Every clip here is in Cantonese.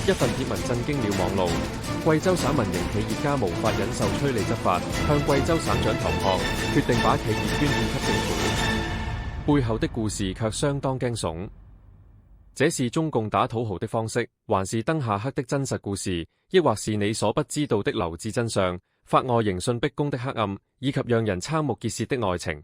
一份帖文震驚了網路，貴州省民營企業家無法忍受催利執法，向貴州省長投降，決定把企業捐獻給政府。背後的故事卻相當驚悚。這是中共打土豪的方式，還是燈下黑的真實故事，抑或是你所不知道的留置真相，法外刑訊逼供的黑暗，以及讓人瞠目結舌的愛情？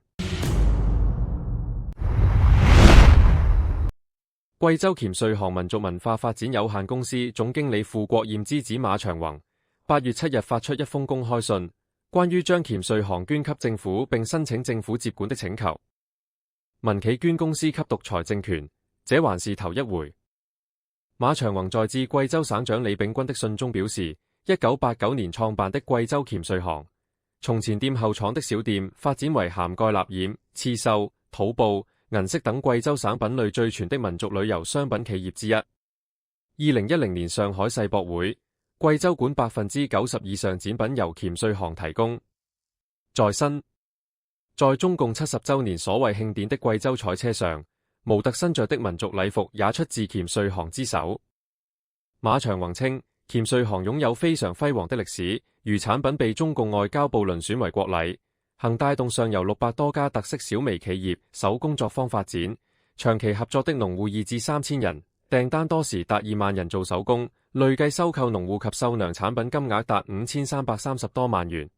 貴州黔穗行民族文化發展有限公司總經理傅國艷之子馬長宏8月7日發出一封公開信，關於將黔穗行捐給政府並申請政府接管的請求。民企捐公司給獨裁政權，這還是頭一回。馬長宏在致貴州省長李秉鈞的信中表示，1989年創辦的貴州黔穗行，從前店後廠的小店發展為涵蓋蠟染、刺繡、土布、銀飾等貴州省品類最全的民族旅遊商品企業之一。2010年上海世博會，貴州館90%以上展品由黔穗行提供。在中共70週年所謂慶典的貴州賽車上，模特身着的民族禮服也出自黔穗行之手。馬長宏稱，黔穗行擁有非常輝煌的歷史，如產品被中共外交部遴選為國禮，行帶動上游600多家特色小微企業手工作坊發展，長期合作的農戶2至3000人，訂單多時達2萬人做手工，累計收購農戶及繡娘產品金額達5330多萬元，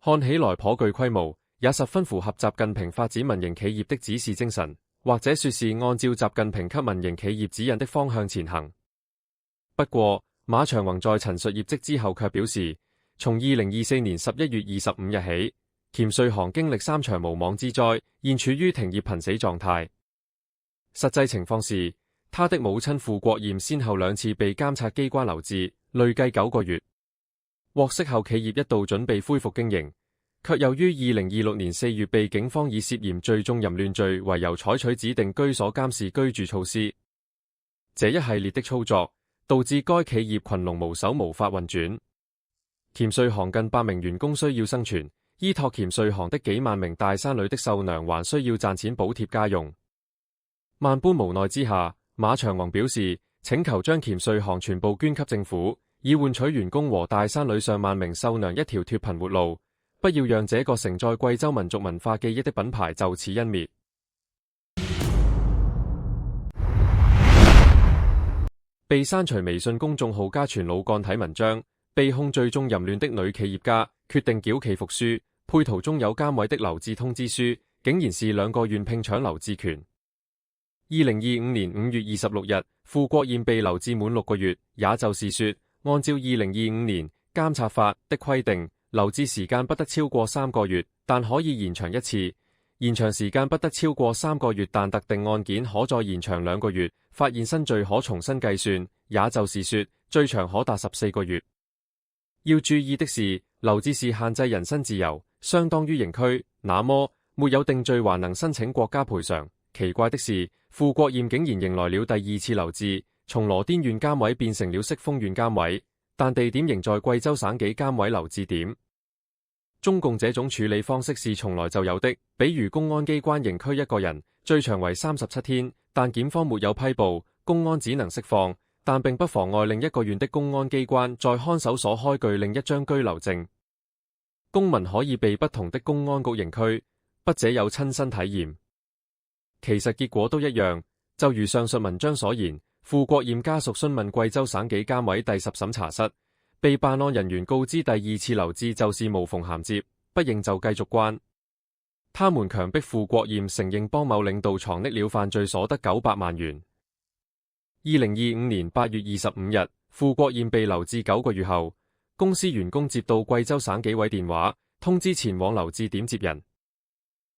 看起來頗具規模，也十分符合習近平發展民營企業的指示精神，或者說是按照習近平給民營企業指引的方向前行。不過，馬長宏在陳述業績之後卻表示，從2024年11月25日起，黔穗行經歷3場無妄之災，現處於停業瀕死狀態。實際情況是，他的母親傅國艷先後2次被監察機關留置，累計9個月。獲釋後，企業一度準備恢復經營，卻由於2026年4月被警方以涉嫌聚眾淫亂罪為由採取指定居所監視居住措施。這一系列的操作，導致該企業群龍無首，無法運轉。黔穗行近100名員工需要生存，依託黔穗行的幾萬名大山裏的繡娘還需要賺錢補貼家用。萬般無奈之下，馬長宏表示請求將黔穗行全部捐給政府，以換取員工和大山裏上萬名繡娘一條脫貧活路，不要讓這個承載貴州民族文化記憶的品牌就此湮滅。被刪除微信公眾號家傳老幹體文章，被控聚眾淫亂的女企業家決定繳期服輸，配圖中有監委的留置通知書，竟然是2個縣拼搶留置權。2025年5月26日，傅國艷被留置滿6個月，也就是說，按照2025年監察法的規定，留置時間不得超過3個月，但可以延長1次。延長時間不得超過3個月，但特定案件可再延長2個月，發現新罪可重新計算，也就是說，最長可達14個月。要注意的是，留置是限制人身自由，相當於刑拘，那麼沒有定罪還能申請國家賠償。奇怪的是，傅國艷竟然迎來了第2次留置，從羅甸縣監委變成了適豐縣監委，但地點仍在貴州省紀監委留置點。中共這種處理方式是從來就有的，比如公安機關刑拘一個人，最長為37天，但檢方沒有批捕，公安只能釋放，但並不妨礙另一個縣的公安機關在看守所開具另一張居留證。公民可以被不同的公安局刑拘，筆者有親身體驗。其實結果都一樣，就如上述文章所言，傅國艷家屬詢問貴州省紀監委第10審查室，被辦案人員告知第2次留置就是無縫銜接，不認就繼續關。他們強迫傅國艷承認幫某領導藏匿了犯罪所得900萬元。2025年8月25日，傅國艷被留置9個月後，公司員工接到貴州省紀委電話，通知前往留置點接人。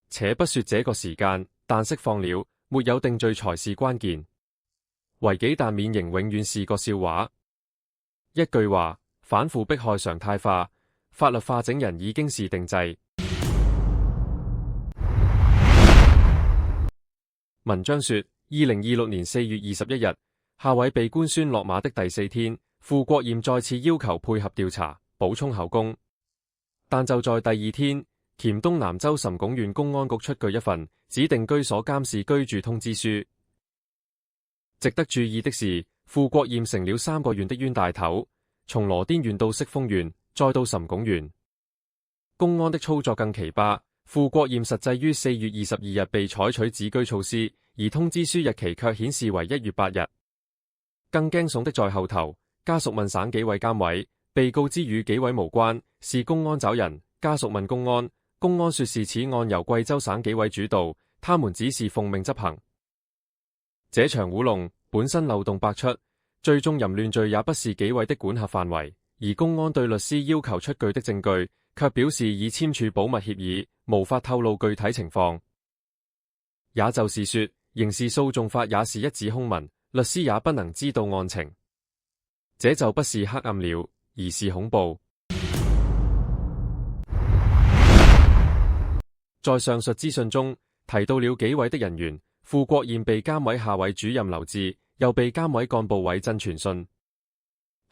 且不說這個時間，但釋放了，沒有定罪才是關鍵。違紀但免刑永遠是個笑話。一句話，反腐迫害常態化，法律化整人已經是定制。文章說，2026年4月21日，夏偉被官宣落馬的第4天，傅國艷再次要求配合調查，補充口供。但就在第2天，黔東南州岑鞏縣公安局出具一份指定居所監視居住通知書。值得注意的是，傅國儼成了3個縣的冤大頭，從羅甸縣到適豐縣，再到岑鞏縣。公安的操作更奇葩，傅國儼實際於4月22日被採取止居措施，而通知書日期卻顯示為1月8日。更驚悚的在後頭，家屬問省紀委監委，被告之與紀委無關，是公安找人。家屬問公安，公安說是此案由貴州省紀委主導，他們只是奉命執行。這場烏龍本身漏洞百出，聚眾淫亂罪也不是紀委的管轄範圍，而公安對律師要求出具的證據，卻表示已簽署保密協議，無法透露具體情況。也就是說，刑事訴訟法也是一紙空文，律師也不能知道案情。這就不是黑暗了，而是恐怖。在上述資訊中提到了紀委的人員，傅國儼被監委下委主任劉志，又被監委幹部韋振傳訊。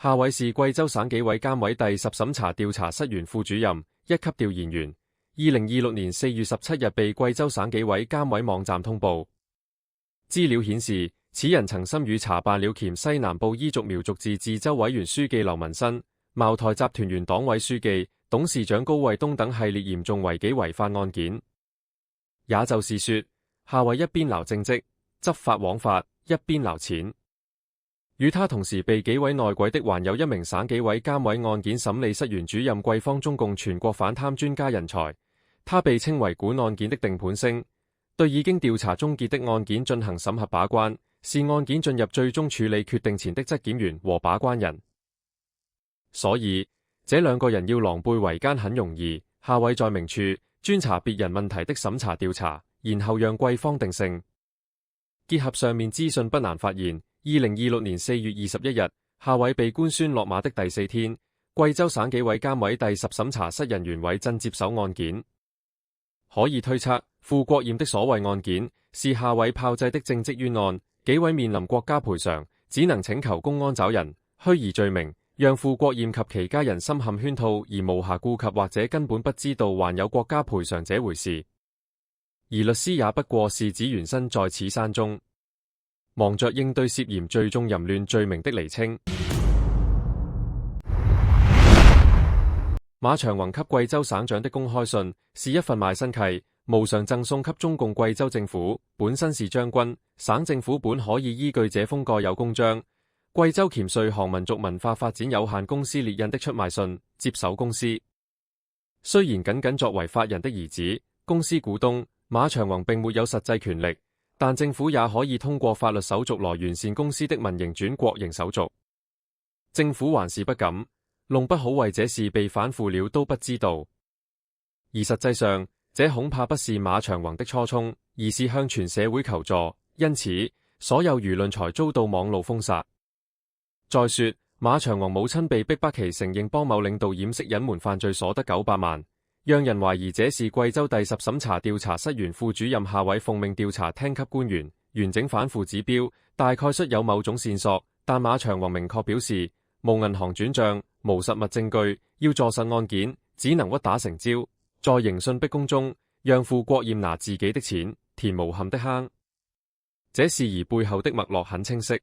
下委是貴州省紀委監委第10審查調查室員副主任，一級調研員。2026年4月17日被貴州省紀委監委網站通報。資料顯示，此人曾參與查辦了黔西南部彝族苗族自治州委員書記劉文新、茅台集團原黨委書記、董事長高衛東等系列嚴重違紀違法案件。也就是說，下委一邊撈政績、執法枉法，一邊撈錢。與他同時被紀委內鬼的，還有一名省紀委監委案件審理室員主任桂芳，中共全國反貪專家人才。他被稱為管案件的定盤星，對已經調查終結的案件進行審核把關，是案件進入最終處理決定前的質檢員和把關人。所以，這兩個人要狼狽為奸很容易。下委在明處專查別人問題的審查調查，然後讓桂芳定性。結合上面資訊不難發現，2026年4月21日，下委被官宣落馬的第4天，貴州省紀委監委第10審查室人員韋振接手案件。可以推測，傅國儼的所謂案件是下委炮製的政績冤案，紀委面臨國家賠償，只能請求公安找人，虛擬罪名，讓傅國儼及其家人深陷圈套，而無暇顧及或者根本不知道還有國家賠償這回事。而律師也不過是只緣身在此山中，忙着應對涉嫌聚眾淫亂罪名的釐清。馬長宏給貴州省長的公開信是一份賣身契，無償贈送給中共貴州政府。本身是將軍，省政府本可以依據這封蓋有公章，貴州黔瑞航民族文化發展有限公司列印的出賣信，接手公司。雖然僅僅作為法人的兒子、公司股東，馬長宏並沒有實際權力，但政府也可以通過法律手續來完善公司的民營轉國營手續。政府還是不敢，弄不好為這事被反腐了都不知道。而實際上，這恐怕不是馬長宏的初衷，而是向全社會求助，因此所有輿論才遭到網路封殺。再說，馬長宏母親被逼迫其承認幫某領導掩飾隱瞞犯罪所得900萬，讓人懷疑這是貴州第10審查調查室原副主任下委奉命調查廳級官員，完整反腐指標大概率有某種線索，但馬長宏明確表示無銀行轉賬、無實物證據，要坐實案件，只能屈打成招，在刑訊逼供中，讓傅國儼拿自己的錢填無憾的坑。這事宜背後的脈絡很清晰，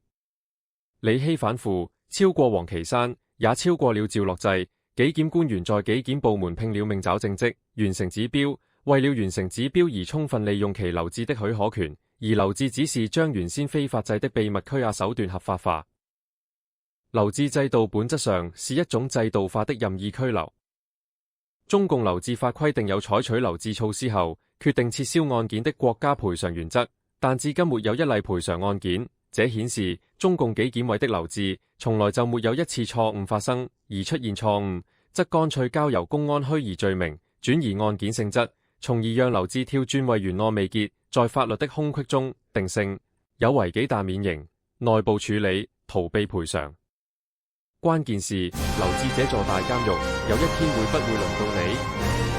李希反腐超過王岐山，也超過了趙樂際。紀檢官員在紀檢部門拼了命找政績，完成指標，為了完成指標而充分利用其留置的許可權，而留置只是將原先非法制的秘密拘押手段合法化。留置制度本質上是一種制度化的任意拘留。中共留置法規定有採取留置措施後，決定撤銷案件的國家賠償原則，但至今沒有一例賠償案件。這顯示中共紀檢委的留置從來就沒有一次錯誤發生，而出現錯誤，則乾脆交由公安虛擬罪名，轉移案件性質，從而讓留置跳轉為原案未結，在法律的空隙中定性，有違紀但免刑，內部處理，逃避賠償。關鍵是留置這座大監獄，有一天會不會輪到你？